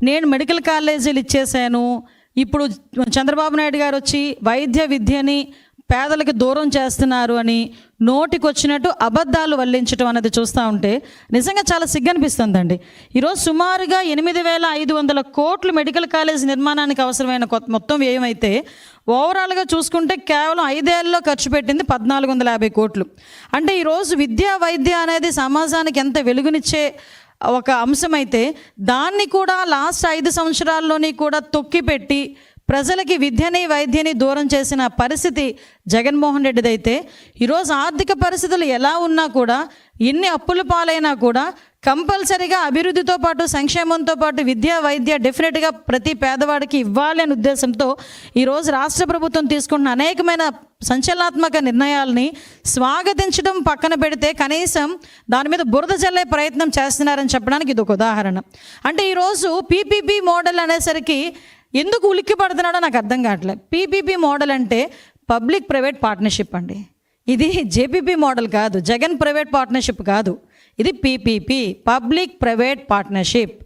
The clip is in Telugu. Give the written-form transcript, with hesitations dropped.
నేను మెడికల్ కాలేజీలు ఇచ్చేసాను, ఇప్పుడు చంద్రబాబు నాయుడు గారు వచ్చి వైద్య విద్యని పేదలకు దూరం చేస్తున్నారు అని నోటికొచ్చినట్టు అబద్ధాలు వల్లించడం అనేది చూస్తూ ఉంటే నిజంగా చాలా సిగ్గనిపిస్తుందండి. ఈరోజు సుమారుగా 8,500 కోట్లు మెడికల్ కాలేజ్ నిర్మాణానికి అవసరమైన మొత్తం వ్యయం అయితే ఓవరాల్గా చూసుకుంటే కేవలం 5 ఏళ్ళలో ఖర్చు పెట్టింది 1,450 కోట్లు. అంటే ఈరోజు విద్యా వైద్య అనేది సమాజానికి ఎంత వెలుగునిచ్చే ఒక అంశమైతే దాన్ని కూడా లాస్ట్ 5 సంవత్సరాల్లోని కూడా తొక్కిపెట్టి ప్రజలకి విద్యని వైద్యని దూరం చేసిన పరిస్థితి జగన్మోహన్ రెడ్డిదైతే ఈరోజు ఆర్థిక పరిస్థితులు ఎలా ఉన్నా కూడా, ఎన్ని అప్పుల పాలైనా కూడా కంపల్సరీగా అభివృద్ధితో పాటు సంక్షేమంతో పాటు విద్యా వైద్య డెఫినెట్గా ప్రతి పేదవాడికి ఇవ్వాలి అనే ఉద్దేశంతో ఈరోజు రాష్ట్ర ప్రభుత్వం తీసుకుంటున్న అనేకమైన సంచలనాత్మక నిర్ణయాలని స్వాగతించడం పక్కన పెడితే కనీసం దాని మీద బురద జల్లే ప్రయత్నం చేస్తున్నారని చెప్పడానికి ఇది ఒక ఉదాహరణ. అంటే ఈరోజు పీపీపీ మోడల్ అనేసరికి ఎందుకు ఉలిక్కి పడుతున్నాడో నాకు అర్థం కావట్లేదు. పీపీపీ మోడల్ అంటే పబ్లిక్ ప్రైవేట్ పార్ట్నర్షిప్ అండి. ఇది జేపీపీ మోడల్ కాదు, జగన్ ప్రైవేట్ పార్ట్నర్షిప్ కాదు, ఇది పీపీపీ, పబ్లిక్ ప్రైవేట్ పార్ట్నర్షిప్.